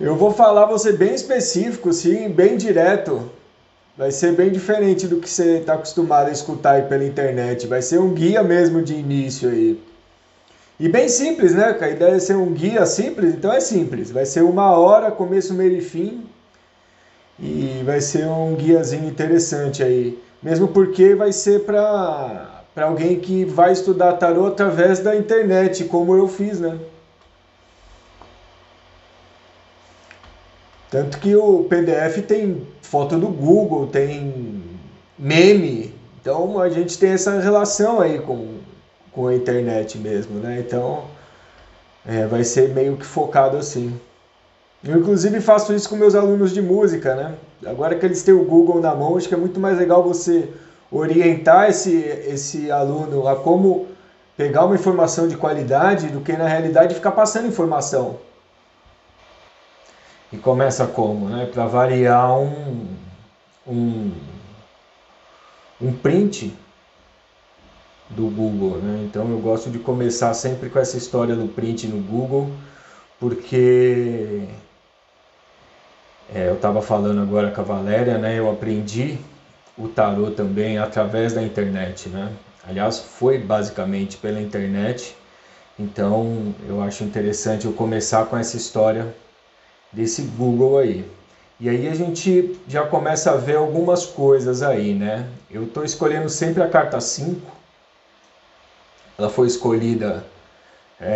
Eu vou falar, vou ser bem específico, sim, bem direto. Vai ser bem diferente do que você está acostumado a escutar aí pela internet. Vai ser um guia mesmo de início aí. E bem simples, né? A ideia é ser um guia simples, então é simples. Vai ser 1 hora, começo, meio e fim. E vai ser um guiazinho interessante aí. Mesmo porque vai ser para alguém que vai estudar tarô através da internet, como eu fiz, né? Tanto que o PDF tem foto do Google, tem meme. Então a gente tem essa relação aí com a internet mesmo, né? Então vai ser meio que focado assim. Eu inclusive faço isso com meus alunos de música, né? Agora que eles têm o Google na mão, acho que é muito mais legal você orientar esse aluno a como pegar uma informação de qualidade do que na realidade ficar passando informação. E começa como, né? Para variar um, um print do Google, né? Então eu gosto de começar sempre com essa história do print no Google, porque eu estava falando agora com a Valéria, né? Eu aprendi o tarô também através da internet, né? Aliás, foi basicamente pela internet. Então eu acho interessante eu começar com essa história desse Google aí. E aí a gente já começa a ver algumas coisas aí, né? Eu estou escolhendo sempre a carta 5. Ela foi escolhida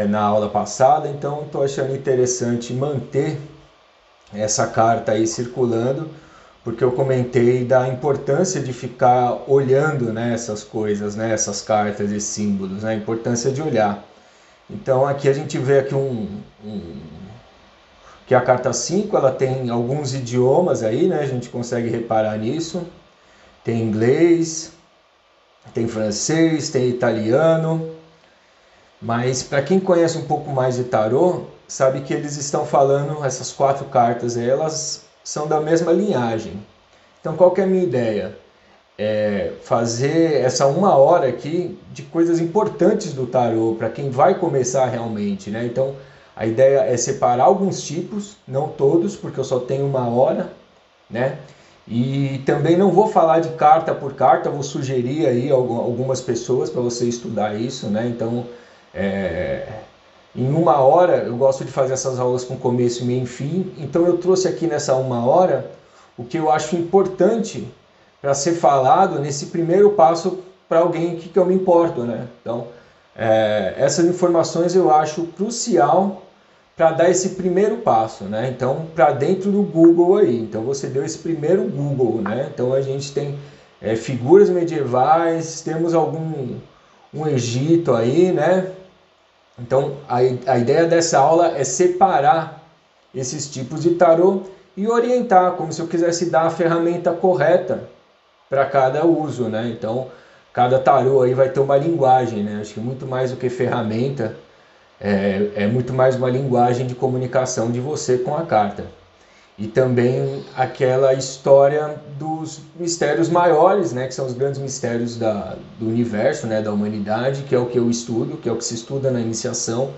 na aula passada, então estou achando interessante manter essa carta aí circulando, porque eu comentei da importância de ficar olhando, né, essas coisas, né, essas cartas e símbolos, né, a importância de olhar. Então aqui a gente vê aqui que a carta 5 ela tem alguns idiomas aí, né? A gente consegue reparar nisso. Tem inglês, tem francês, tem italiano. Mas para quem conhece um pouco mais de tarô, sabe que eles estão falando, essas 4 cartas, elas são da mesma linhagem. Então qual que é a minha ideia? É fazer essa 1 hora aqui de coisas importantes do tarô, para quem vai começar realmente, né? Então a ideia é separar alguns tipos, não todos, porque eu só tenho 1 hora, né? E também não vou falar de carta por carta, vou sugerir aí algumas pessoas para você estudar isso, né? Então, em 1 hora eu gosto de fazer essas aulas com começo, meio e fim. Então eu trouxe aqui nessa 1 hora o que eu acho importante para ser falado nesse primeiro passo para alguém que eu me importo, né? Então, essas informações eu acho crucial para dar esse primeiro passo, né? Então, para dentro do Google aí. Então, você deu esse primeiro Google, né? Então, a gente tem figuras medievais, temos um Egito aí, né? Então, a ideia dessa aula é separar esses tipos de tarô e orientar, como se eu quisesse dar a ferramenta correta para cada uso, né? Então, cada tarô aí vai ter uma linguagem, né? Acho que muito mais do que ferramenta, é muito mais uma linguagem de comunicação de você com a carta. E também aquela história dos mistérios maiores, né? Que são os grandes mistérios do universo, né? Da humanidade, que é o que eu estudo, que é o que se estuda na iniciação,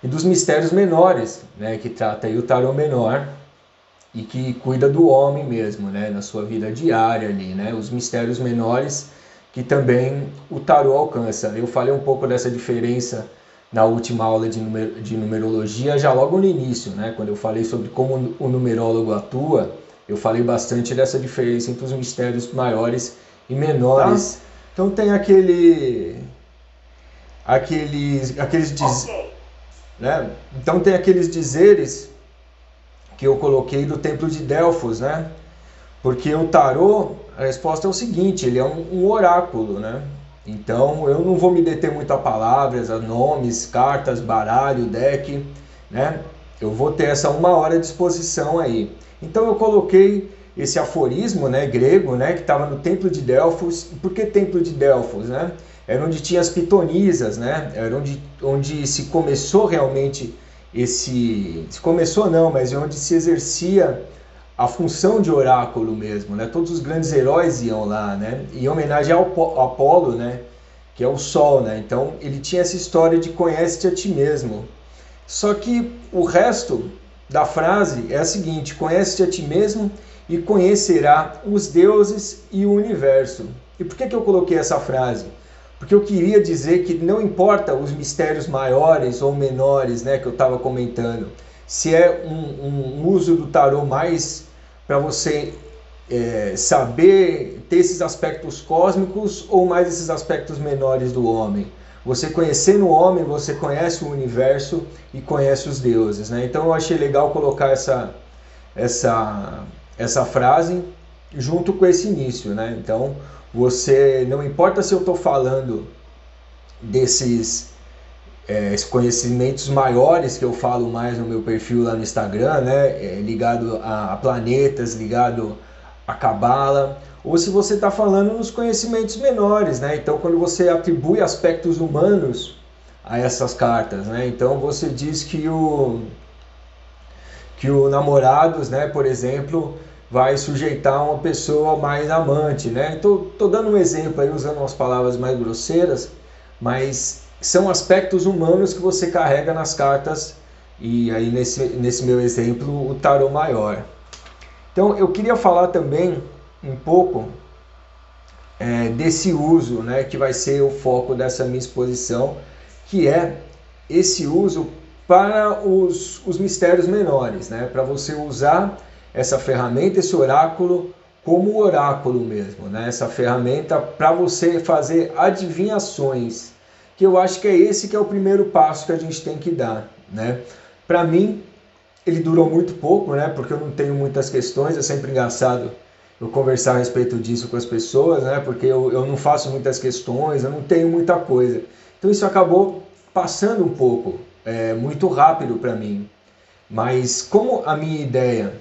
e dos mistérios menores, né? Que trata aí o tarô menor, e que cuida do homem mesmo, né, na sua vida diária ali, né, os mistérios menores que também o tarô alcança. Eu falei um pouco dessa diferença na última aula de numerologia, já logo no início, né, quando eu falei sobre como o numerólogo atua, eu falei bastante dessa diferença entre os mistérios maiores e menores. Tá? Então tem né? Então tem aqueles dizeres que eu coloquei do Templo de Delfos, né? Porque o tarô, a resposta é o seguinte, ele é um oráculo, né? Então eu não vou me deter muito a palavras, a nomes, cartas, baralho, deck, né? Eu vou ter essa 1 hora à disposição aí. Então eu coloquei esse aforismo, né, grego, né, que estava no Templo de Delfos. Por que Templo de Delfos, né? Era onde tinha as pitonisas, né? Era onde se começou realmente se começou não, mas onde se exercia a função de oráculo mesmo, né? Todos os grandes heróis iam lá, né? Em homenagem ao Apolo, né? Que é o Sol, né? Então ele tinha essa história de conhece-te a ti mesmo. Só que o resto da frase é a seguinte: conhece-te a ti mesmo e conhecerá os deuses e o universo. E por que eu coloquei essa frase? Porque eu queria dizer que não importa os mistérios maiores ou menores, né, que eu estava comentando, se é um uso do tarô mais para você saber ter esses aspectos cósmicos ou mais esses aspectos menores do homem. Você conhecendo o homem, você conhece o universo e conhece os deuses, né? Então eu achei legal colocar essa frase junto com esse início, né? Então você, não importa se eu estou falando desses conhecimentos maiores que eu falo mais no meu perfil lá no Instagram, né? Ligado a planetas, ligado a cabala, ou se você está falando nos conhecimentos menores, né? Então, quando você atribui aspectos humanos a essas cartas, né? Então, você diz que o namorados, né, por exemplo, vai sujeitar uma pessoa mais amante, né? Tô dando um exemplo aí, usando umas palavras mais grosseiras, mas são aspectos humanos que você carrega nas cartas, e aí nesse meu exemplo, o tarô maior. Então, eu queria falar também um pouco desse uso, né, que vai ser o foco dessa minha exposição, que é esse uso para os mistérios menores, né, para você usar essa ferramenta, esse oráculo, como oráculo mesmo, né, essa ferramenta para você fazer adivinhações, que eu acho que é esse que é o primeiro passo que a gente tem que dar, né. Para mim, ele durou muito pouco, né, porque eu não tenho muitas questões, é sempre engraçado eu conversar a respeito disso com as pessoas, né, porque eu não faço muitas questões, eu não tenho muita coisa. Então isso acabou passando um pouco, muito rápido para mim. Mas como a minha ideia,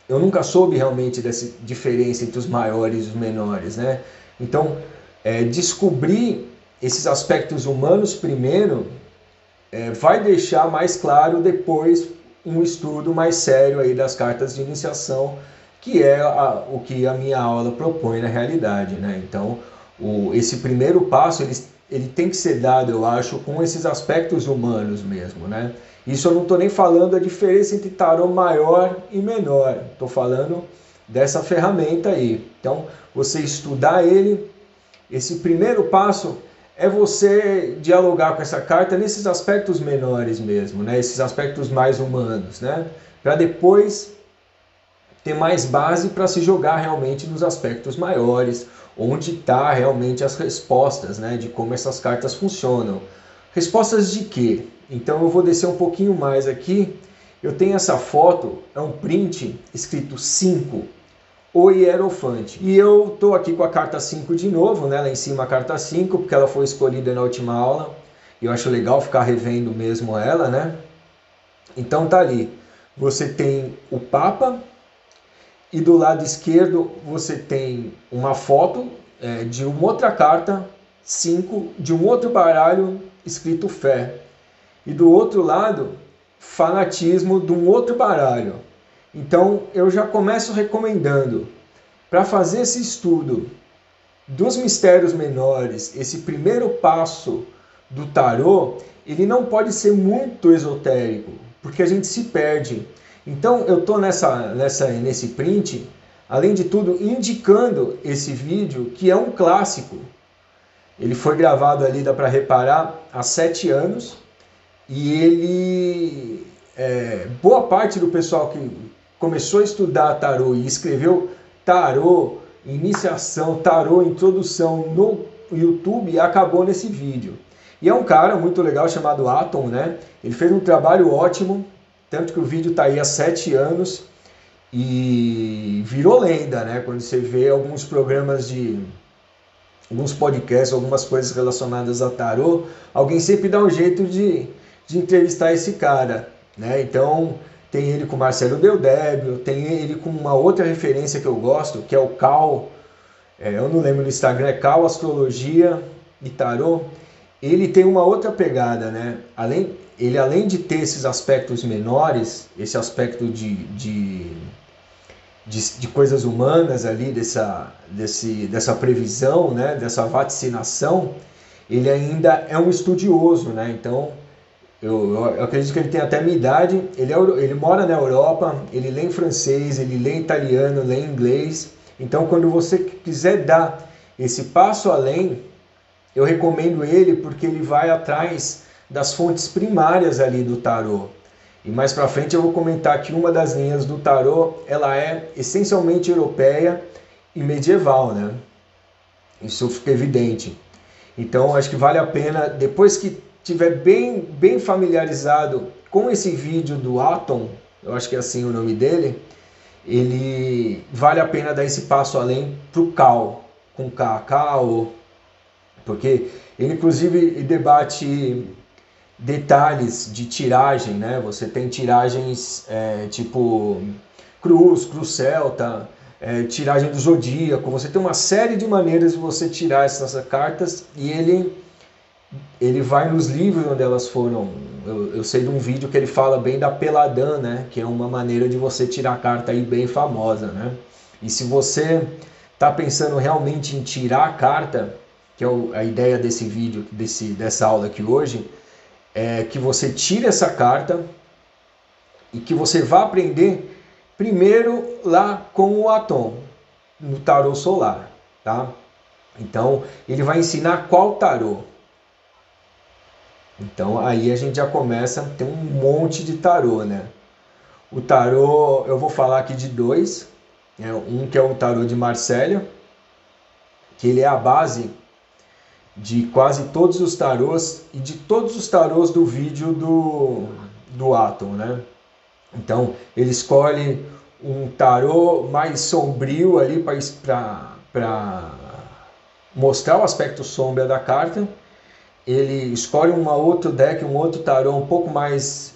eu nunca soube realmente dessa diferença entre os maiores e os menores, né? Então, descobrir esses aspectos humanos primeiro vai deixar mais claro depois um estudo mais sério aí das cartas de iniciação, que é o que a minha aula propõe na realidade, né? Então, esse primeiro passo, ele tem que ser dado, eu acho, com esses aspectos humanos mesmo, né? Isso eu não estou nem falando da diferença entre tarô maior e menor, estou falando dessa ferramenta aí. Então, você estudar ele, esse primeiro passo é você dialogar com essa carta nesses aspectos menores mesmo, né? Esses aspectos mais humanos, né? Para depois ter mais base para se jogar realmente nos aspectos maiores, onde está realmente as respostas, né, de como essas cartas funcionam. Respostas de quê? Então eu vou descer um pouquinho mais aqui. Eu tenho essa foto, é um print escrito 5, o Hierofante. E eu estou aqui com a carta 5 de novo, né, lá em cima a carta 5, porque ela foi escolhida na última aula. E eu acho legal ficar revendo mesmo ela, né? Então tá ali. Você tem o Papa, e do lado esquerdo você tem uma foto de uma outra carta, 5, de um outro baralho escrito fé. E do outro lado, fanatismo de um outro baralho. Então eu já começo recomendando, para fazer esse estudo dos mistérios menores, esse primeiro passo do tarô, ele não pode ser muito esotérico, porque a gente se perde. Então eu estou nesse print, além de tudo, indicando esse vídeo, que é um clássico. Ele foi gravado ali, dá para reparar, há 7 anos. E ele, boa parte do pessoal que começou a estudar tarô e escreveu tarô, iniciação, tarô, introdução no YouTube, acabou nesse vídeo. E é um cara muito legal chamado Atom, né? Ele fez um trabalho ótimo. Tanto que o vídeo está aí há 7 anos e virou lenda, né? Quando você vê alguns programas alguns podcasts, algumas coisas relacionadas a tarô, alguém sempre dá um jeito de entrevistar esse cara, né? Então, tem ele com Marcelo Deldébio, tem ele com uma outra referência que eu gosto, que é o Cal, eu não lembro no Instagram, é Cal Astrologia e Tarô. Ele tem uma outra pegada, né? Além de ter esses aspectos menores, esse aspecto de coisas humanas ali, dessa previsão, né? Dessa vaticinação, ele ainda é um estudioso, né? Então, eu acredito que ele tem até minha idade, ele mora na Europa, ele lê em francês, ele lê em italiano, lê em inglês. Então, quando você quiser dar esse passo além, eu recomendo ele porque ele vai atrás das fontes primárias ali do tarô. E mais para frente eu vou comentar que uma das linhas do tarô, ela é essencialmente europeia e medieval, né? Isso fica evidente. Então, acho que vale a pena, depois que tiver bem familiarizado com esse vídeo do Atom, eu acho que é assim o nome dele, ele vale a pena dar esse passo além para o Kao, com Kao, porque ele inclusive debate detalhes de tiragem, né? Você tem tiragens tipo cruz celta, tiragem do zodíaco, você tem uma série de maneiras de você tirar essas cartas e ele vai nos livros onde elas foram. Eu sei de um vídeo que ele fala bem da Peladã, né? Que é uma maneira de você tirar a carta aí bem famosa, né? E se você está pensando realmente em tirar a carta, que é a ideia desse vídeo, dessa aula aqui hoje, é que você tire essa carta e que você vá aprender primeiro lá com o Atom, no tarô solar, tá? Então, ele vai ensinar qual tarô. Então, aí a gente já começa a ter um monte de tarô, né? O tarô, eu vou falar aqui de dois. Um que é o tarô de Marselha, que ele é a base de quase todos os tarôs e de todos os tarôs do vídeo do Atom, né? Então, ele escolhe um tarô mais sombrio ali para mostrar o aspecto sombra da carta. Ele escolhe um outro deck, um outro tarô um pouco mais...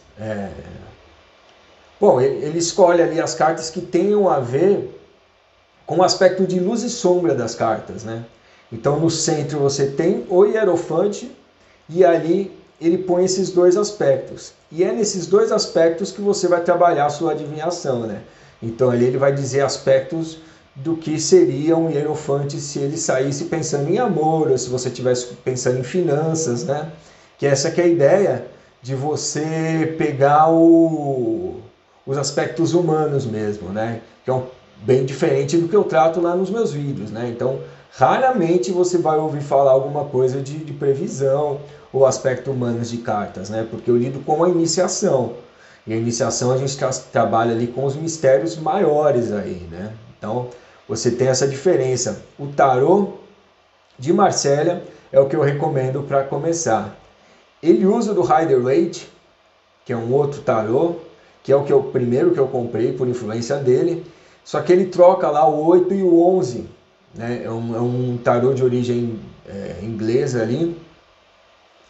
Bom, ele escolhe ali as cartas que tenham a ver com o aspecto de luz e sombra das cartas, né? Então, no centro você tem o Hierofante e ali ele põe esses dois aspectos. E é nesses dois aspectos que você vai trabalhar a sua adivinhação, né? Então, ali ele vai dizer aspectos do que seria um Hierofante se ele saísse pensando em amor, ou se você estivesse pensando em finanças, né? Que essa que é a ideia de você pegar os aspectos humanos mesmo, né? Que é bem diferente do que eu trato lá nos meus vídeos, né? Então, raramente você vai ouvir falar alguma coisa de previsão ou aspecto humanos de cartas, né? Porque eu lido com a iniciação. E a iniciação a gente trabalha ali com os mistérios maiores aí, né? Então, você tem essa diferença. O tarô de Marselha é o que eu recomendo para começar. Ele usa do Rider-Waite, que é um outro tarô, que é o primeiro que eu comprei por influência dele, só que ele troca lá o 8 e o 11, né? É um tarô de origem inglesa ali,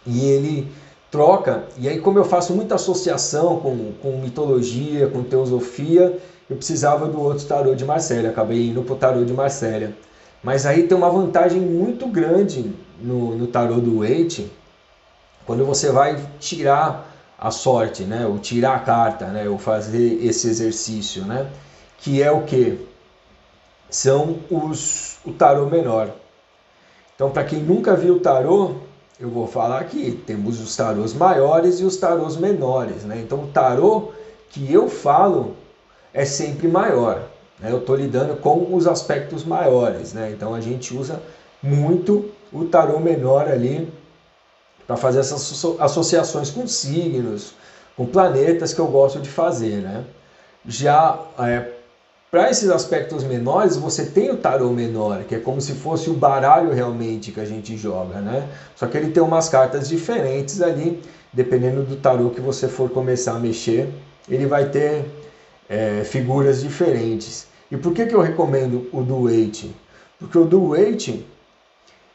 e ele troca, e aí como eu faço muita associação com mitologia, com teosofia, eu precisava do outro tarô de Marselha, acabei indo para o tarô de Marselha. Mas aí tem uma vantagem muito grande no tarô do Waite, quando você vai tirar a sorte, né? Ou tirar a carta, né? Ou fazer esse exercício, né? Que é o que? São o tarô menor. Então, para quem nunca viu o tarô, eu vou falar aqui, temos os tarôs maiores e os tarôs menores, né? Então, o tarô que eu falo é sempre maior, né? Eu estou lidando com os aspectos maiores, né? Então, a gente usa muito o tarô menor ali para fazer essas associações com signos, com planetas que eu gosto de fazer, né? Já para esses aspectos menores, você tem o tarô menor, que é como se fosse o baralho realmente que a gente joga, né? Só que ele tem umas cartas diferentes ali, dependendo do tarô que você for começar a mexer, ele vai ter figuras diferentes. E por que eu recomendo o do Waite? Porque o do Waite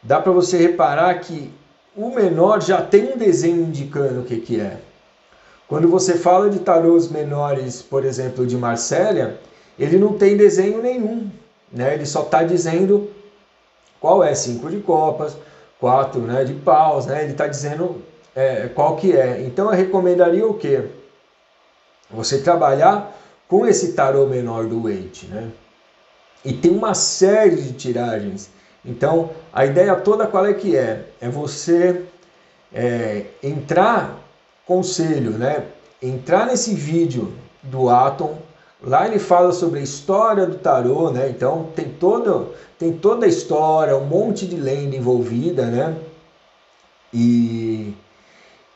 dá para você reparar que o menor já tem um desenho indicando o que é. Quando você fala de tarôs menores, por exemplo, de Marselha, ele não tem desenho nenhum, né? Ele só está dizendo qual é 5 de copas, 4, né, de paus, né? Ele está dizendo qual que é. Então eu recomendaria o quê? Você trabalhar com esse tarô menor do Waite, né? E tem uma série de tiragens. Então a ideia toda qual é que é? É você entrar conselho, né? Entrar nesse vídeo do Atom. Lá ele fala sobre a história do tarô, né? Então tem toda a história, um monte de lenda envolvida, né? E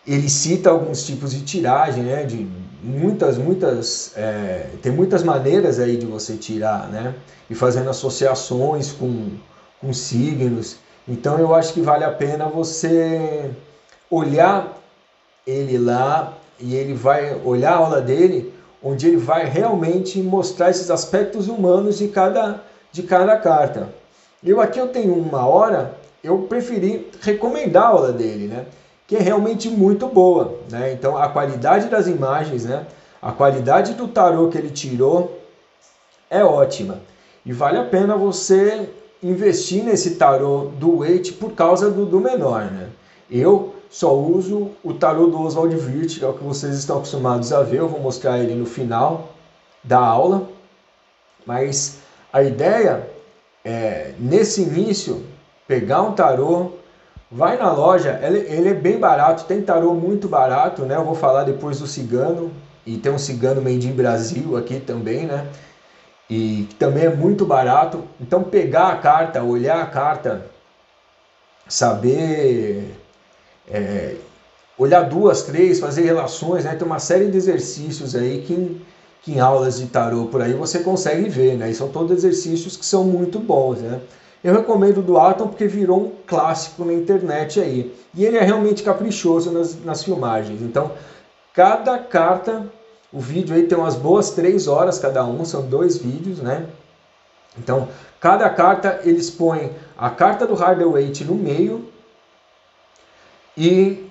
ele cita alguns tipos de tiragem, né? De tem muitas maneiras aí de você tirar, né? E fazendo associações com signos. Então eu acho que vale a pena você olhar ele lá, e ele vai olhar a aula dele, onde ele vai realmente mostrar esses aspectos humanos de cada carta. Eu tenho 1 hora, eu preferi recomendar a aula dele, né? Que é realmente muito boa, né? Então a qualidade das imagens, né? A qualidade do tarô que ele tirou é ótima. E vale a pena você investir nesse tarô do Waite por causa do menor, né? Eu só uso o tarô do Oswald Wirth, que é o que vocês estão acostumados a ver. Eu vou mostrar ele no final da aula. Mas a ideia é, nesse início, pegar um tarô, vai na loja, ele é bem barato, tem tarô muito barato, né? Eu vou falar depois do cigano, e tem um cigano made in Brasil aqui também, né? E que também é muito barato. Então pegar a carta, olhar a carta, saber olhar 2, 3, fazer relações, né? Tem uma série de exercícios aí que em aulas de tarô por aí você consegue ver, né? E são todos exercícios que são muito bons, né? Eu recomendo o do Atom porque virou um clássico na internet aí. E ele é realmente caprichoso nas filmagens. Então, cada carta, o vídeo aí tem umas boas 3 horas cada um, são 2 vídeos, né? Então, cada carta eles põem a carta do Rider-Waite no meio e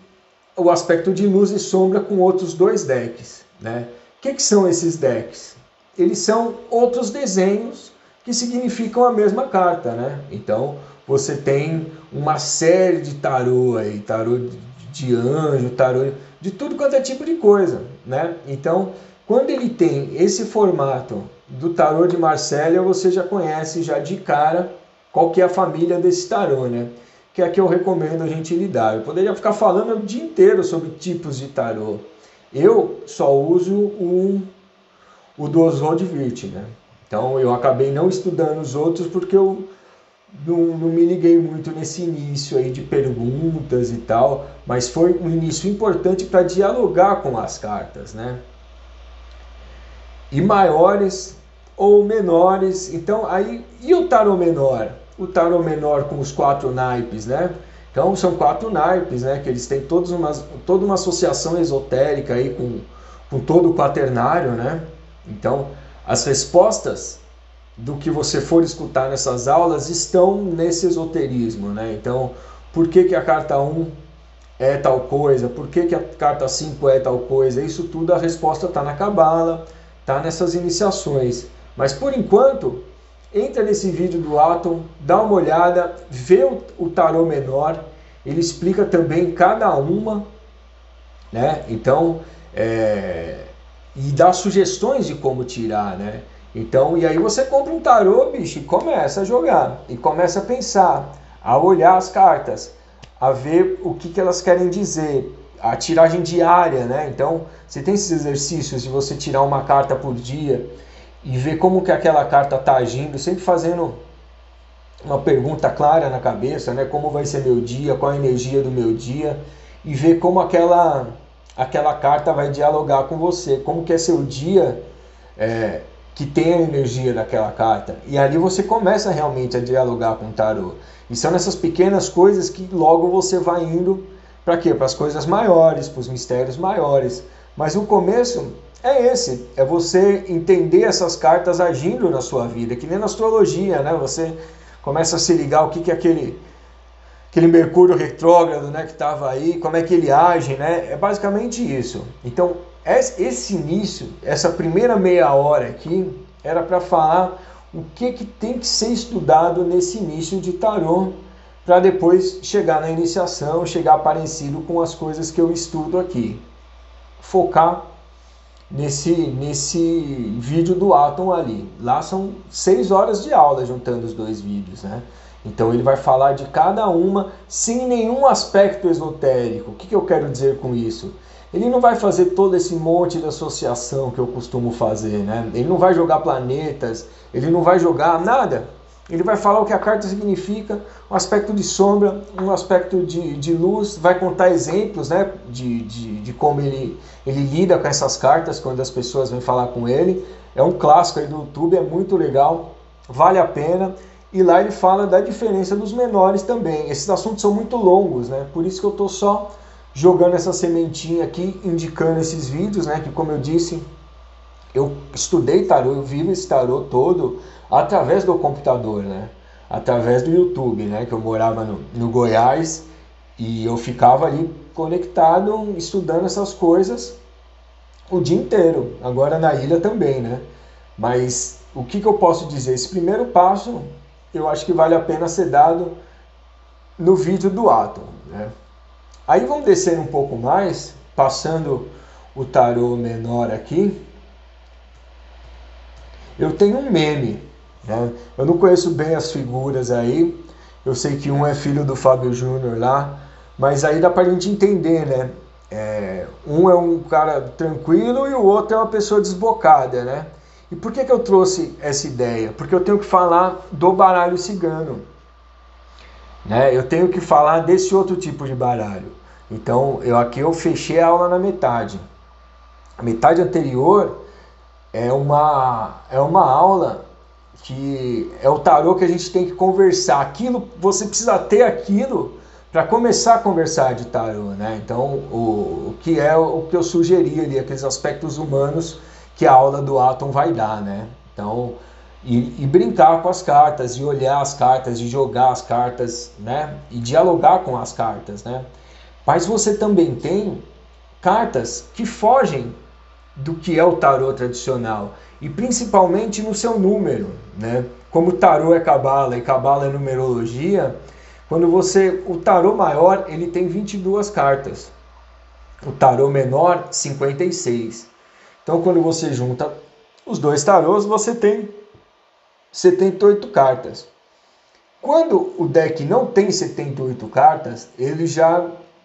o aspecto de luz e sombra com outros 2 decks, né? O que são esses decks? Eles são outros desenhos que significam a mesma carta, né? Então, você tem uma série de tarô aí, tarô de anjo, tarô de tudo quanto é tipo de coisa, né? Então, quando ele tem esse formato do tarô de Marselha, você já conhece já de cara qual que é a família desse tarô, né? Que é a que eu recomendo a gente lidar. Eu poderia ficar falando o dia inteiro sobre tipos de tarô. Eu só uso o do Oswald Wirth, né? Então eu acabei não estudando os outros porque eu não me liguei muito nesse início aí de perguntas e tal, mas foi um início importante para dialogar com as cartas, né? E maiores ou menores, então aí, e o tarô menor? O tarô menor com os 4 naipes, né? Então são 4 naipes, né? Que eles têm toda uma associação esotérica aí com todo o quaternário, né? Então as respostas do que você for escutar nessas aulas estão nesse esoterismo, né? Então, por que a carta 1 é tal coisa? Por que a carta 5 é tal coisa? Isso tudo, a resposta está na Cabala, está nessas iniciações. Mas, por enquanto, entra nesse vídeo do Atom, dá uma olhada, vê o tarô menor, ele explica também cada uma, né? Então, e dá sugestões de como tirar, né? Então, e aí você compra um tarô, bicho, e começa a jogar, e começa a pensar, a olhar as cartas, a ver o que elas querem dizer, a tiragem diária, né? Então, você tem esses exercícios de você tirar uma carta por dia e ver como que aquela carta está agindo, sempre fazendo uma pergunta clara na cabeça, né? Como vai ser meu dia, qual a energia do meu dia, e ver como aquela carta vai dialogar com você, como que é seu dia, que tem a energia daquela carta. E ali você começa realmente a dialogar com o tarô. E são essas pequenas coisas que logo você vai indo para quê? Para as coisas maiores, para os mistérios maiores. Mas o começo é esse, é você entender essas cartas agindo na sua vida, que nem na astrologia, né? Você começa a se ligar o que é aquele Mercúrio retrógrado, né, que estava aí, como é que ele age, né? É basicamente isso. Então, esse início, essa primeira meia hora aqui, era para falar o que tem que ser estudado nesse início de tarô, para depois chegar na iniciação, chegar parecido com as coisas que eu estudo aqui. Focar nesse vídeo do Atom ali. Lá são 6 horas de aula juntando os 2 vídeos, né? Então ele vai falar de cada uma sem nenhum aspecto esotérico. O que eu quero dizer com isso? ele não vai fazer todo esse monte de associação que eu costumo fazer, né? Ele não vai jogar planetas, ele não vai jogar nada. Ele vai falar o que a carta significa, um aspecto de sombra, um aspecto de luz, vai contar exemplos, né, de como ele lida com essas cartas quando as pessoas vêm falar com ele. É um clássico aí do YouTube, é muito legal, vale a pena. E lá ele fala da diferença dos menores também. Esses assuntos são muito longos, né? Por isso que eu estou só jogando essa sementinha aqui, indicando esses vídeos, né? Que, como eu disse, eu estudei tarô, eu vivo esse tarô todo através do computador, né? Através do YouTube, né? Que eu morava no Goiás e eu ficava ali conectado, estudando essas coisas o dia inteiro. Agora na ilha também, né? Mas o que eu posso dizer? Esse primeiro passo, eu acho que vale a pena ser dado no vídeo do Atom, né? Aí vamos descer um pouco mais, passando o tarô menor aqui. Eu tenho um meme, né? Eu não conheço bem as figuras aí, eu sei que um é filho do Fábio Júnior lá, mas aí dá pra gente entender, né? Um é um cara tranquilo e o outro é uma pessoa desbocada, né? E por que eu trouxe essa ideia? Porque eu tenho que falar do baralho cigano, né? Eu tenho que falar desse outro tipo de baralho. Então, aqui eu fechei a aula na metade. A metade anterior é uma aula que é o tarô que a gente tem que conversar. Aquilo, você precisa ter aquilo para começar a conversar de tarô, né? Então, o que é o que eu sugeri ali, aqueles aspectos humanos que a aula do Atom vai dar, né? Então, e brincar com as cartas, e olhar as cartas, e jogar as cartas, né? E dialogar com as cartas, né? Mas você também tem cartas que fogem do que é o tarô tradicional, e principalmente no seu número, né? Como o tarô é cabala e cabala é numerologia, o tarô maior, ele tem 22 cartas. O tarô menor, 56. Então, quando você junta os dois tarôs, você tem 78 cartas. Quando o deck não tem 78 cartas,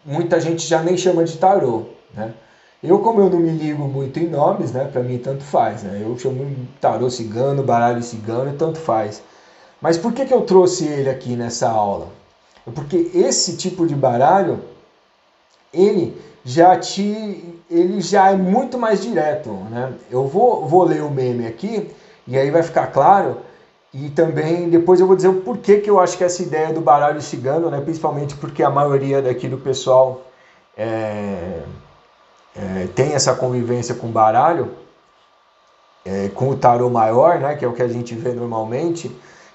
muita gente já nem chama de tarô, né? Como eu não me ligo muito em nomes, né? Para mim tanto faz, né? Eu chamo tarô cigano, baralho cigano e tanto faz. Mas por que eu trouxe ele aqui nessa aula? Porque esse tipo de baralho, ele já é muito mais direto, né? Eu vou ler o meme aqui e aí vai ficar claro, e também depois eu vou dizer o porquê que eu acho que essa ideia do baralho cigano, né? Principalmente porque a maioria daqui do pessoal tem essa convivência com baralho, com o tarô maior, né? Que é o que a gente vê normalmente,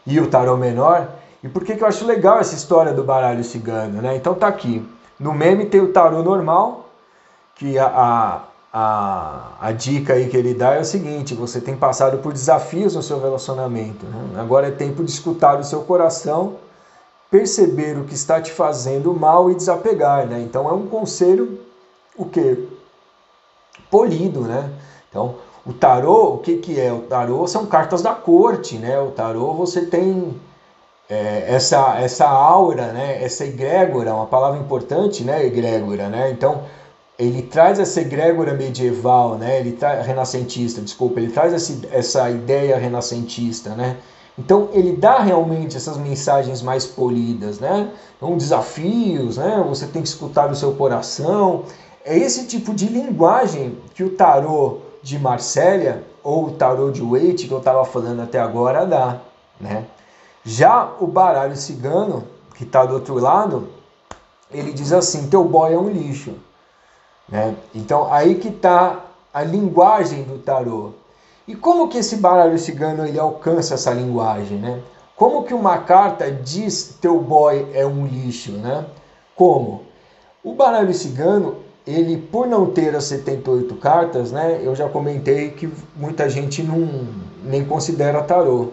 e o tarô menor. E por que eu acho legal essa história do baralho cigano, né? Então tá aqui. No meme tem o tarô normal, que a dica aí que ele dá é o seguinte: você tem passado por desafios no seu relacionamento, né? Agora é tempo de escutar o seu coração, perceber o que está te fazendo mal e desapegar, né? Então é um conselho, o quê? Polido, né? Então, o tarô, o que é? O tarô são cartas da corte, né? O tarô você tem essa aura, né? Essa egrégora, uma palavra importante, né? Egrégora, né? Então, ele traz essa egrégora medieval, né? Renascentista, desculpa, ele traz essa ideia renascentista, né? Então, ele dá realmente essas mensagens mais polidas, né? Então, desafios, né? Você tem que escutar o seu coração. É esse tipo de linguagem que o tarô de Marsella ou o tarô de Waite, que eu estava falando até agora, dá, né? Já o baralho cigano, que está do outro lado, ele diz assim: teu boy é um lixo, né? Então aí que está a linguagem do tarô. E como que esse baralho cigano ele alcança essa linguagem, né? Como que uma carta diz teu boy é um lixo, né? Como? O baralho cigano, ele, por não ter as 78 cartas, né? Eu já comentei que muita gente nem considera tarô.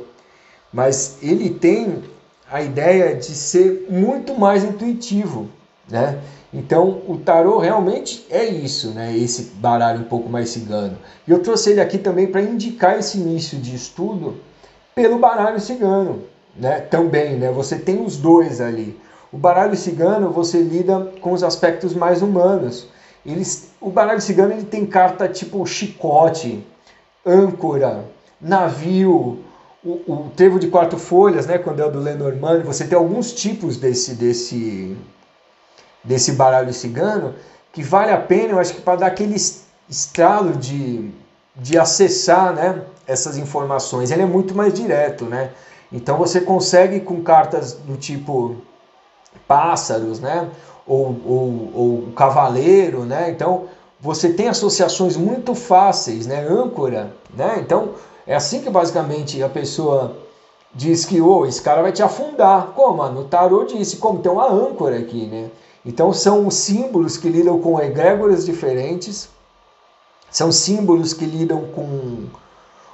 Mas ele tem a ideia de ser muito mais intuitivo, né? Então, o tarô realmente é isso, né? Esse baralho um pouco mais cigano. E eu trouxe ele aqui também para indicar esse início de estudo pelo baralho cigano, né? Também, né? Você tem os dois ali. O baralho cigano, você lida com os aspectos mais humanos. o baralho cigano ele tem carta tipo chicote, âncora, navio, o trevo de 4 folhas, né, quando é o do Lenormand, você tem alguns tipos desse baralho cigano que vale a pena, eu acho que para dar aquele estralo de acessar, né, essas informações. Ele é muito mais direto, né? Então você consegue com cartas do tipo pássaros, né, ou cavaleiro, né? Então você tem associações muito fáceis, né? Âncora, né? Então é assim que basicamente a pessoa diz que esse cara vai te afundar. Como? No tarô disse, como tem uma âncora aqui, né? Então são símbolos que lidam com egrégoras diferentes, são símbolos que lidam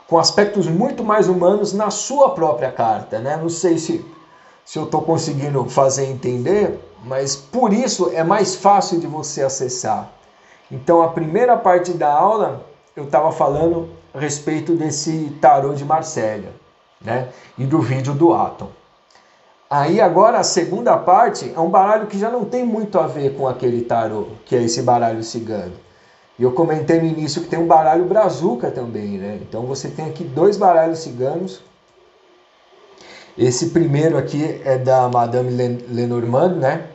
com aspectos muito mais humanos na sua própria carta, né? Não sei se eu estou conseguindo fazer entender, mas por isso é mais fácil de você acessar. Então a primeira parte da aula eu estava falando a respeito desse tarô de Marsella, né? E do vídeo do Atom. Aí agora a segunda parte é um baralho que já não tem muito a ver com aquele tarô, que é esse baralho cigano. E eu comentei no início que tem um baralho brazuca também, né? Então você tem aqui 2 baralhos ciganos. Esse primeiro aqui é da Madame Lenormand, né?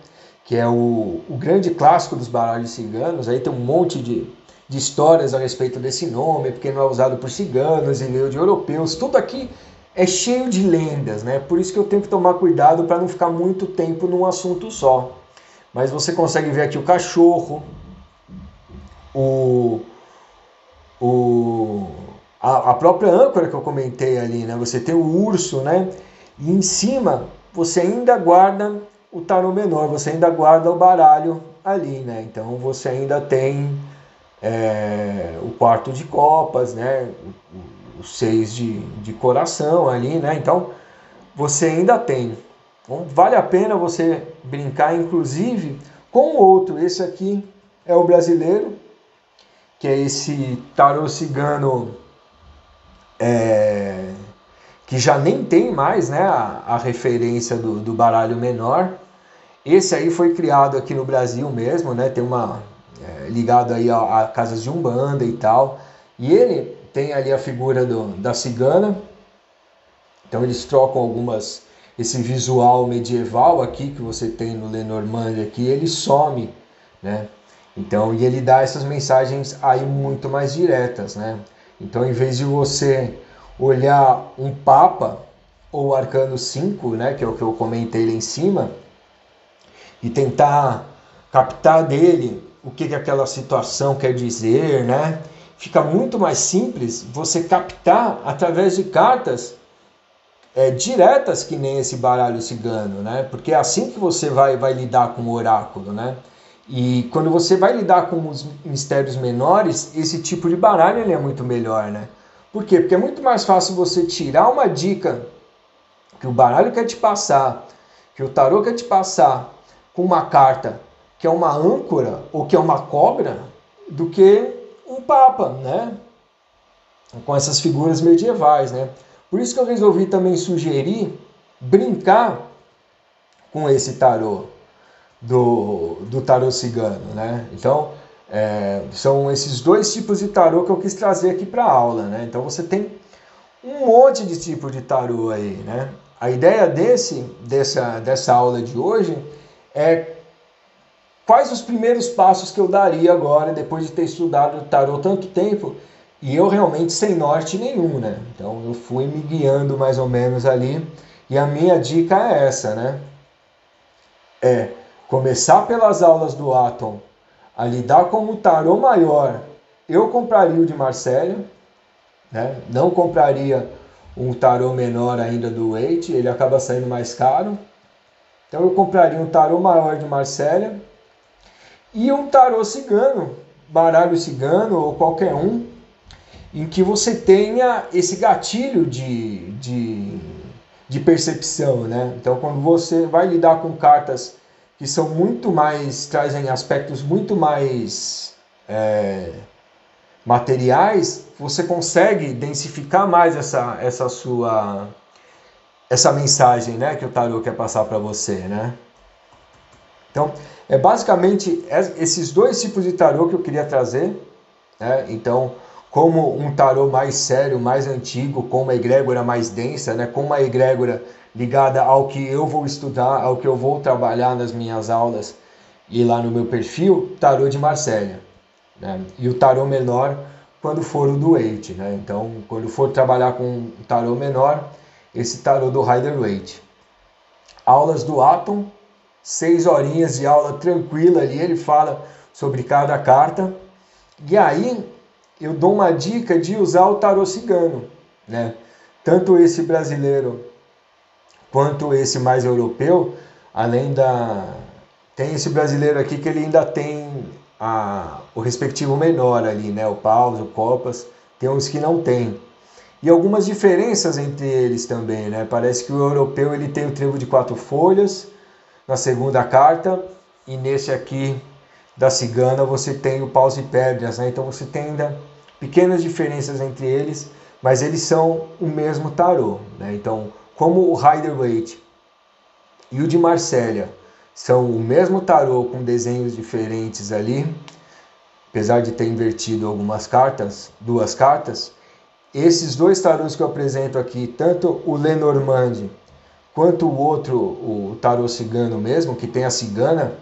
Que é o grande clássico dos baralhos ciganos. Aí tem um monte de histórias a respeito desse nome, porque não é usado por ciganos e veio de europeus. Tudo aqui é cheio de lendas, né? Por isso que eu tenho que tomar cuidado para não ficar muito tempo num assunto só. Mas você consegue ver aqui o cachorro, a própria âncora que eu comentei ali, né? Você tem o urso, né? E em cima você ainda guarda o tarô menor, você ainda guarda o baralho ali, né? Então você ainda tem o quarto de copas, né? O 6 de coração ali, né? Então você ainda tem. Então, vale a pena você brincar, inclusive, com o outro. Esse aqui é o brasileiro, que é esse tarô cigano que já nem tem mais, né, a referência do baralho menor. Esse aí foi criado aqui no Brasil mesmo, né, tem ligado aí a casas de Umbanda e tal. E ele tem ali a figura da cigana. Então eles trocam esse visual medieval aqui que você tem no Lenormand aqui, ele some, né? Então, e ele dá essas mensagens aí muito mais diretas, né? Então, em vez de você olhar um Papa ou o Arcano 5, né, que é o que eu comentei lá em cima, e tentar captar dele o que aquela situação quer dizer, né? Fica muito mais simples você captar através de cartas diretas, que nem esse baralho cigano, né? Porque é assim que você vai lidar com o oráculo, né? E quando você vai lidar com os mistérios menores, esse tipo de baralho ele é muito melhor, né? Por quê? Porque é muito mais fácil você tirar uma dica que o baralho quer te passar, que o tarô quer te passar, com uma carta que é uma âncora ou que é uma cobra, do que um papa, né? Com essas figuras medievais, né? Por isso que eu resolvi também sugerir brincar com esse tarô do tarô cigano, né? Então, são esses 2 tipos de tarô que eu quis trazer aqui para a aula, né? Então você tem um monte de tipo de tarô aí, né? A ideia dessa aula de hoje é quais os primeiros passos que eu daria agora, depois de ter estudado o tarô tanto tempo, e eu realmente sem norte nenhum, né? Então eu fui me guiando mais ou menos ali, e a minha dica é essa, né? Começar pelas aulas do Atom, a lidar com o tarô maior. Eu compraria o de Marsella, né? Não compraria um tarô menor ainda do Waite, ele acaba saindo mais caro. Então eu compraria um tarô maior de Marsella e um tarô cigano, baralho cigano ou qualquer um, em que você tenha esse gatilho de percepção, né? Então quando você vai lidar com cartas que são muito mais, trazem aspectos muito mais materiais, você consegue densificar mais essa mensagem, né, que o tarô quer passar para você, né? Então, é basicamente esses dois tipos de tarô que eu queria trazer, né? Então, como um tarô mais sério, mais antigo, com uma egrégora mais densa, né? Com uma egrégora ligada ao que eu vou estudar, ao que eu vou trabalhar nas minhas aulas e lá no meu perfil, tarô de Marsella, né? E o tarô menor quando for o do Waite, né? Então, quando for trabalhar com um tarô menor, esse tarô do Rider-Waite. Aulas do Atom, 6 horinhas de aula tranquila ali, ele fala sobre cada carta. E aí eu dou uma dica de usar o tarô cigano, né? Tanto esse brasileiro quanto esse mais europeu, tem esse brasileiro aqui que ele ainda tem o respectivo menor ali, né? O paus, o copas, tem uns que não tem. E algumas diferenças entre eles também, né? Parece que o europeu ele tem o trevo de 4 folhas na segunda carta, e nesse aqui da cigana você tem o paus e pedras, né? Então você tem ainda pequenas diferenças entre eles, mas eles são o mesmo tarô, né? Então, como o Rider-Waite e o de Marsella são o mesmo tarô com desenhos diferentes ali, apesar de ter invertido algumas cartas, 2 cartas, esses dois tarôs que eu apresento aqui, tanto o Lenormand quanto o outro, o tarô cigano mesmo, que tem a cigana,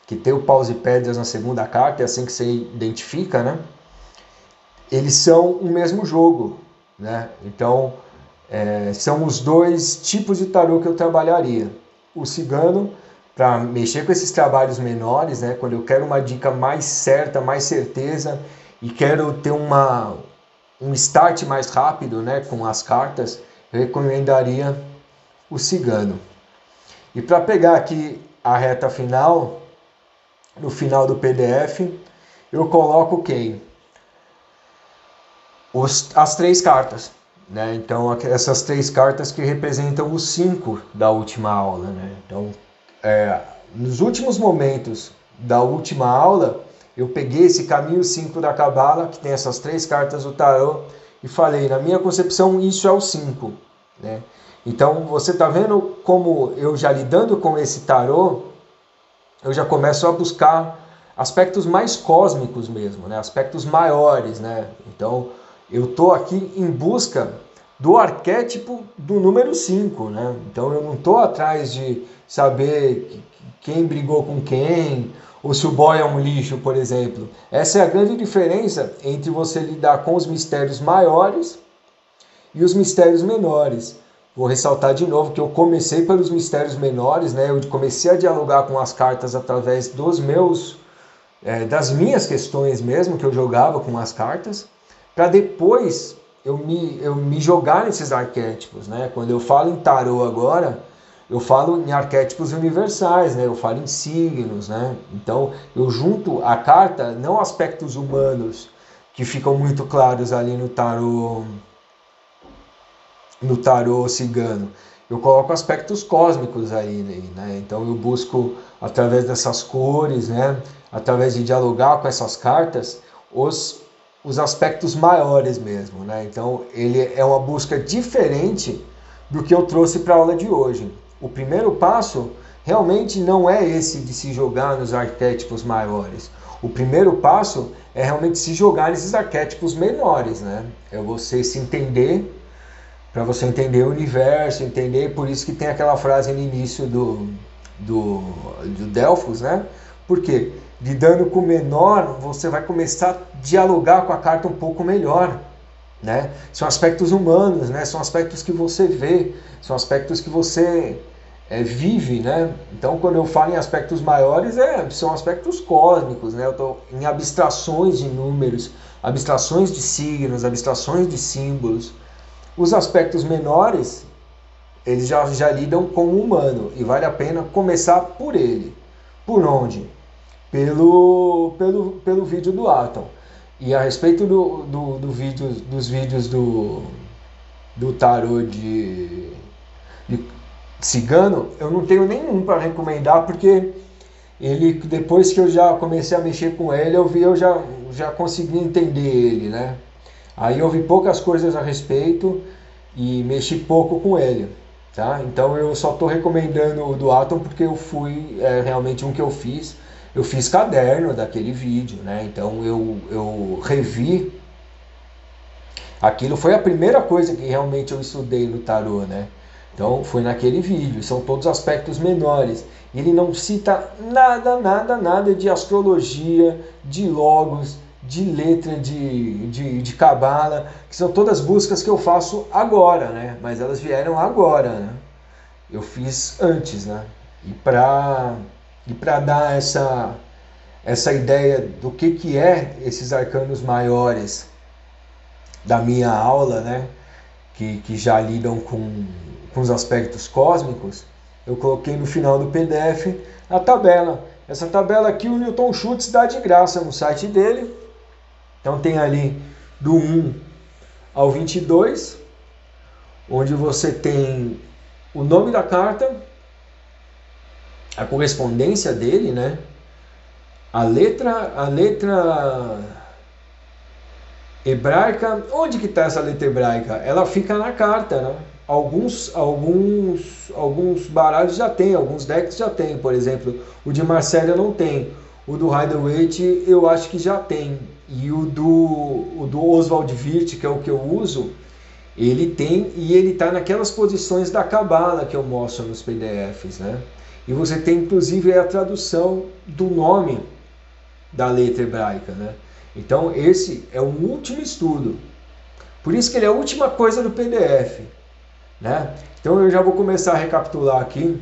que tem o paus e pedras na segunda carta, é assim que você identifica, né? Eles são o mesmo jogo, né? Então, são os dois tipos de tarô que eu trabalharia. O cigano, para mexer com esses trabalhos menores, né? Quando eu quero uma dica mais certa, mais certeza, e quero ter um start mais rápido, né? Com as cartas, eu recomendaria o cigano. E para pegar aqui a reta final, no final do PDF, eu coloco quem? As 3 cartas, né? Então essas 3 cartas que representam os 5 da última aula, né? Então, nos últimos momentos da última aula, eu peguei esse caminho 5 da Cabala, que tem essas 3 cartas do tarô, e falei, na minha concepção, isso é o 5, né? Então, você está vendo como eu já lidando com esse tarô, eu já começo a buscar aspectos mais cósmicos mesmo, né? Aspectos maiores, né? Então, eu estou aqui em busca do arquétipo do número 5, né? Então, eu não estou atrás de saber quem brigou com quem, ou se o boy é um lixo, por exemplo. Essa é a grande diferença entre você lidar com os mistérios maiores e os mistérios menores. Vou ressaltar de novo que eu comecei pelos mistérios menores, né? Eu comecei a dialogar com as cartas através das minhas questões mesmo, que eu jogava com as cartas, para depois eu me jogar nesses arquétipos, né? Quando eu falo em tarô agora, eu falo em arquétipos universais, né? Eu falo em signos, né? Então eu junto a carta, não aspectos humanos que ficam muito claros ali no tarô cigano. Eu coloco aspectos cósmicos aí, né? Então eu busco, através dessas cores, né? Através de dialogar com essas cartas, os aspectos maiores mesmo, né? Então ele é uma busca diferente do que eu trouxe para a aula de hoje. O primeiro passo realmente não é esse de se jogar nos arquétipos maiores. O primeiro passo é realmente se jogar nesses arquétipos menores, né? É você se entender, para você entender o universo, entender, por isso que tem aquela frase no início do Delfos, né? Porque lidando com o menor, você vai começar a dialogar com a carta um pouco melhor, né? São aspectos humanos, né? São aspectos que você vê, são aspectos que você vive, né? Então, quando eu falo em aspectos maiores, são aspectos cósmicos, né? Eu estou em abstrações de números, abstrações de signos, abstrações de símbolos. Os aspectos menores, eles já lidam com o humano, e vale a pena começar por ele. Por onde? Pelo vídeo do Atom. E a respeito dos vídeos do tarô de cigano, eu não tenho nenhum para recomendar, porque ele, depois que eu já comecei a mexer com ele, eu já consegui entender ele, né? Aí eu vi poucas coisas a respeito e mexi pouco com ele. tá? Então eu só estou recomendando o do Atom porque eu fui realmente um que eu fiz caderno daquele vídeo, né? Então eu revi aquilo, foi a primeira coisa que realmente eu estudei no tarô, né? Então foi naquele vídeo, são todos aspectos menores. Ele não cita nada de astrologia, de logos, de letra de cabala, que são todas buscas que eu faço agora, né? Mas elas vieram agora, né? Eu fiz antes, né? E para dar essa ideia do que é esses arcanos maiores da minha aula, né? Que já lidam com os aspectos cósmicos, eu coloquei no final do PDF a tabela. Essa tabela aqui o Newton Schultz dá de graça no site dele. Então tem ali do 1 ao 22, onde você tem o nome da carta, a correspondência dele, né? A letra hebraica. Onde que está essa letra hebraica? Ela fica na carta, né? Alguns baralhos já tem, alguns decks já tem. Por exemplo, o de Marcélia não tem. O do Rider-Waite eu acho que já tem. E o do Oswald Wirth, que é o que eu uso, ele tem, e ele está naquelas posições da cabala que eu mostro nos PDFs, né? E você tem inclusive a tradução do nome da letra hebraica, né? Então esse é o último estudo. Por isso que ele é a última coisa do PDF, né? Então eu já vou começar a recapitular aqui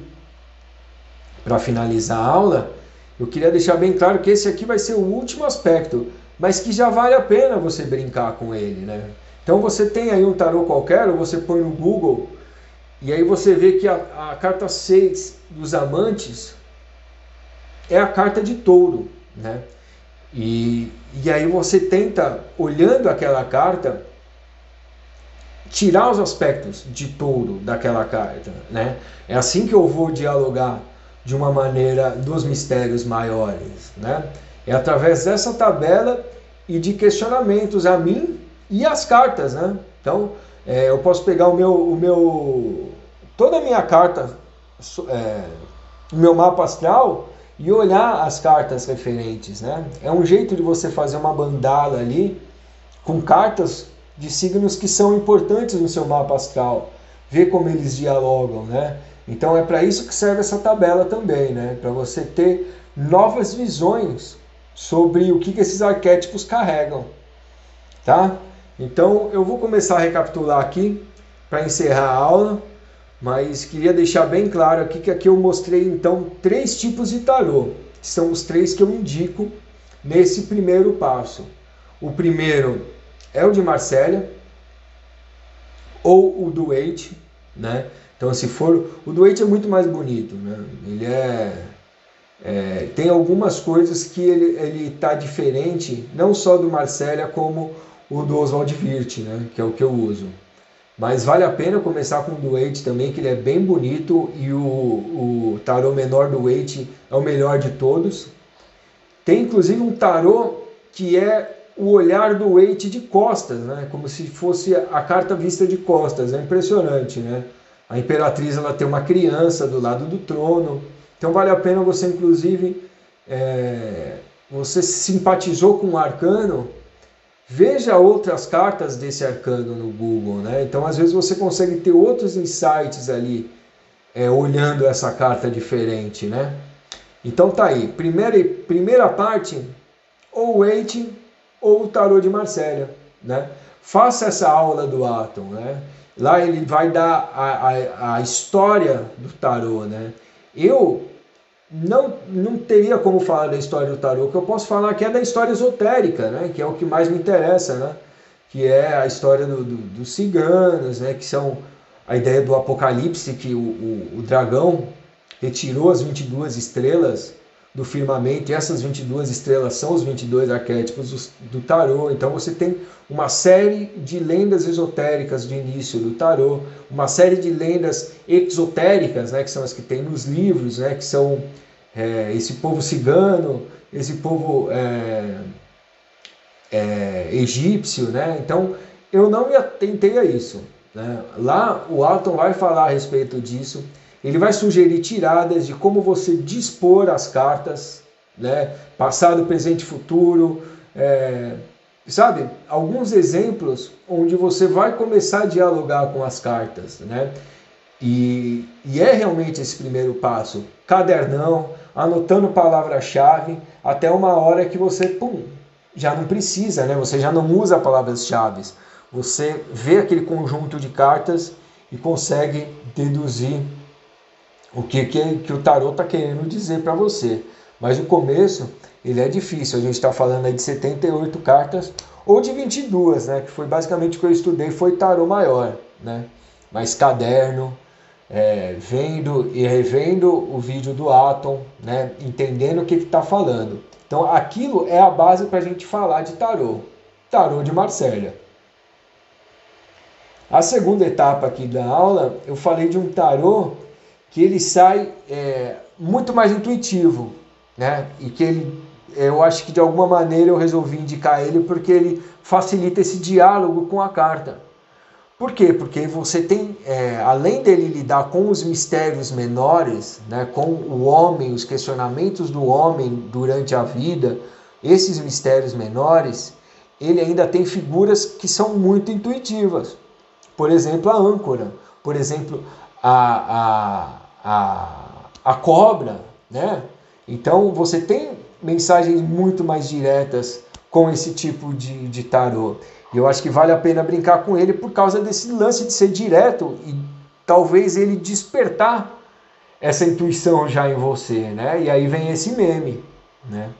para finalizar a aula. Eu queria deixar bem claro que esse aqui vai ser o último aspecto, mas que já vale a pena você brincar com ele, né? Então você tem aí um tarô qualquer, ou você põe no Google, e aí você vê que a carta 6 dos amantes é a carta de touro, né? E aí você tenta, olhando aquela carta, tirar os aspectos de touro daquela carta, né? É assim que eu vou dialogar de uma maneira dos mistérios maiores, né? É através dessa tabela e de questionamentos a mim e as cartas, né? Então, eu posso pegar toda a minha carta, o meu mapa astral, e olhar as cartas referentes, né? É um jeito de você fazer uma bandala ali com cartas de signos que são importantes no seu mapa astral, ver como eles dialogam, né? Então é para isso que serve essa tabela também, né? Para você ter novas visões sobre o que esses arquétipos carregam, tá? Então eu vou começar a recapitular aqui para encerrar a aula, mas queria deixar bem claro aqui que aqui eu mostrei então 3 tipos de tarô, que são os 3 que eu indico nesse primeiro passo. O primeiro é o de Marcélia ou o do Waite, né? Então se for, o do Waite é muito mais bonito, né? Ele tem algumas coisas que ele tá diferente, não só do Marcélia como o do Oswald Wirth, né? Que é o que eu uso. Mas vale a pena começar com o do Waite também, que ele é bem bonito, e o tarô menor do Waite é o melhor de todos. Tem inclusive um tarô que é o olhar do Waite de costas, né? Como se fosse a carta vista de costas. É impressionante, né? A Imperatriz ela tem uma criança do lado do trono. Então vale a pena você, inclusive, você simpatizou com o arcano, veja outras cartas desse arcano no Google, né? Então às vezes você consegue ter outros insights ali, olhando essa carta diferente, né? Então tá aí, primeira parte, ou o Waite ou o tarô de Marcélia, né? Faça essa aula do Atom, né? Lá ele vai dar a história do tarô, né? Eu não teria como falar da história do tarô. O que eu posso falar aqui é da história esotérica, né? Que é o que mais me interessa, né? Que é a história dos ciganos, né? Que são a ideia do apocalipse, que o dragão retirou as 22 estrelas do firmamento, e essas 22 estrelas são os 22 arquétipos do tarô. Então você tem uma série de lendas esotéricas do início do tarô, uma série de lendas exotéricas, né, que são as que tem nos livros, né, que são esse povo cigano, esse povo egípcio, né? Então eu não me atentei a isso, né? Lá o Atom vai falar a respeito disso. Ele vai sugerir tiradas de como você dispor as cartas, né? Passado, presente e futuro. Sabe? Alguns exemplos onde você vai começar a dialogar com as cartas, né? E é realmente esse primeiro passo. Cadernão, anotando palavra-chave, até uma hora que você, já não precisa, né? Você já não usa palavras-chave. Você vê aquele conjunto de cartas e consegue deduzir o que o tarô está querendo dizer para você. Mas o começo, ele é difícil. A gente está falando aí de 78 cartas, ou de 22, né? Que foi basicamente o que eu estudei, foi tarô maior, né? Mas caderno, vendo e revendo o vídeo do Atom, né? Entendendo o que está falando. Então aquilo é a base para a gente falar de tarô. Tarô de Marselha. A segunda etapa aqui da aula, eu falei de um tarô que ele sai muito mais intuitivo, né? E que eu acho que de alguma maneira eu resolvi indicar ele porque ele facilita esse diálogo com a carta. Por quê? Porque você tem, além dele lidar com os mistérios menores, né, com o homem, os questionamentos do homem durante a vida, esses mistérios menores, ele ainda tem figuras que são muito intuitivas. Por exemplo, a âncora, por exemplo, a cobra, né? Então você tem mensagens muito mais diretas com esse tipo de tarô. E eu acho que vale a pena brincar com ele por causa desse lance de ser direto e talvez ele despertar essa intuição já em você, né? E aí vem esse meme, né?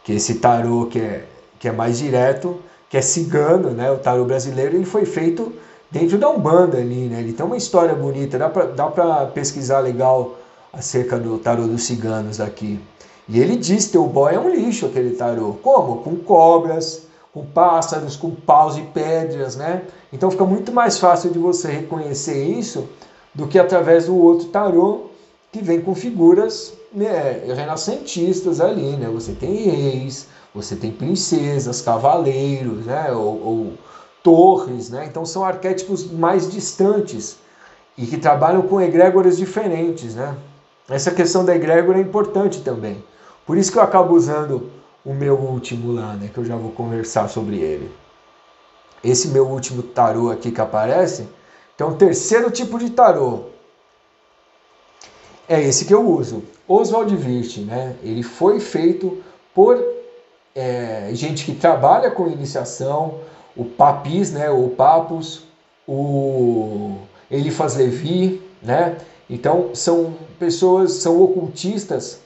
Que esse tarô que é mais direto, que é cigano, né? O tarô brasileiro, ele foi feito dentro da Umbanda ali, né? Ele tem uma história bonita, dá pra pesquisar legal acerca do tarô dos ciganos aqui. E ele diz que o boy é um lixo, aquele tarô. Como? Com cobras, com pássaros, com paus e pedras, né? Então fica muito mais fácil de você reconhecer isso do que através do outro tarô que vem com figuras, né, renascentistas ali, né? Você tem reis, você tem princesas, cavaleiros, né? Ou torres, né? Então são arquétipos mais distantes e que trabalham com egrégoras diferentes, né? Essa questão da egrégora é importante também. Por isso que eu acabo usando o meu último lá, né? Que eu já vou conversar sobre ele. Esse meu último tarô aqui que aparece, então o terceiro tipo de tarô é esse que eu uso, Oswald Wirth, né? Ele foi feito por gente que trabalha com iniciação, o Papis, né? O Papus, o Eliphas Levi, né? Então são pessoas, são ocultistas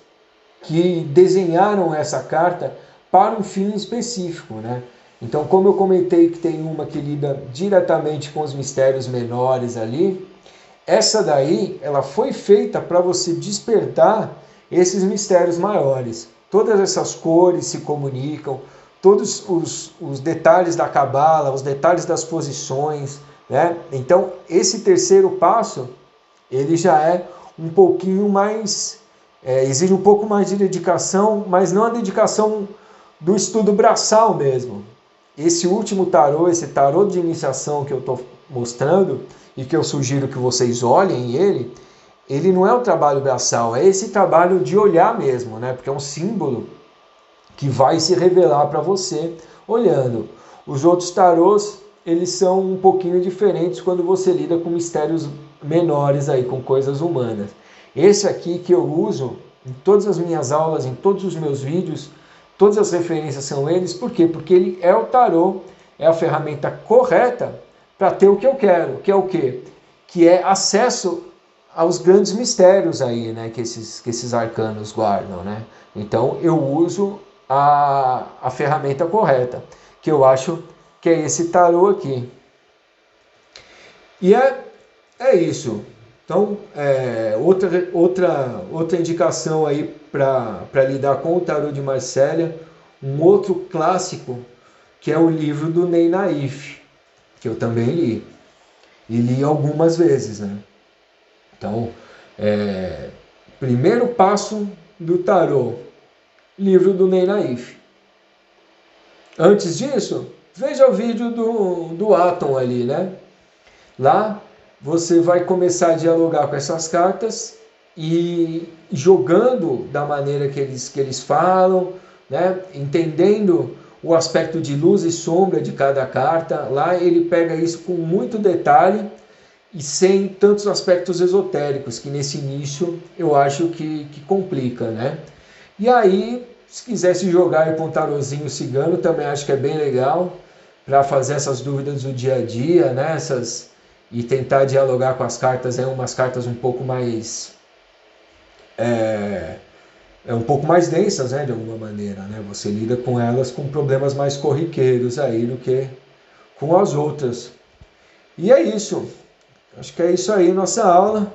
que desenharam essa carta para um fim específico, né? Então, como eu comentei que tem uma que lida diretamente com os mistérios menores ali, essa daí, ela foi feita para você despertar esses mistérios maiores. Todas essas cores se comunicam, todos os detalhes da cabala, os detalhes das posições, né? Então, esse terceiro passo, ele já é um pouquinho mais... exige um pouco mais de dedicação, mas não a dedicação do estudo braçal mesmo. Esse último tarô, esse tarô de iniciação que eu estou mostrando e que eu sugiro que vocês olhem ele não é o trabalho braçal, é esse trabalho de olhar mesmo, né? Porque é um símbolo que vai se revelar para você olhando. Os outros tarôs, eles são um pouquinho diferentes quando você lida com mistérios menores aí, com coisas humanas. Esse aqui que eu uso em todas as minhas aulas, em todos os meus vídeos, todas as referências são eles. Por quê? Porque ele é o tarô, é a ferramenta correta para ter o que eu quero, que é o quê? Que é acesso aos grandes mistérios aí, né, que esses arcanos guardam, né? Então eu uso a ferramenta correta, que eu acho que é esse tarô aqui. E é isso. Então, outra indicação aí para lidar com o tarô de Marselha, um outro clássico, que é o livro do Ney Naif, que eu também li. E li algumas vezes, né? Então, primeiro passo do tarô, livro do Ney Naif. Antes disso, veja o vídeo do Atom ali, né? Lá você vai começar a dialogar com essas cartas e jogando da maneira que eles falam, né? Entendendo o aspecto de luz e sombra de cada carta. Lá ele pega isso com muito detalhe e sem tantos aspectos esotéricos, que nesse início eu acho que complica, né? E aí, se quisesse jogar para um tarozinho cigano, também acho que é bem legal, para fazer essas dúvidas do dia a dia, né? E tentar dialogar com as cartas, umas cartas um pouco mais... um pouco mais densas, né? De alguma maneira, né? Você lida com elas com problemas mais corriqueiros aí do que com as outras. E é isso. Acho que é isso aí, nossa aula.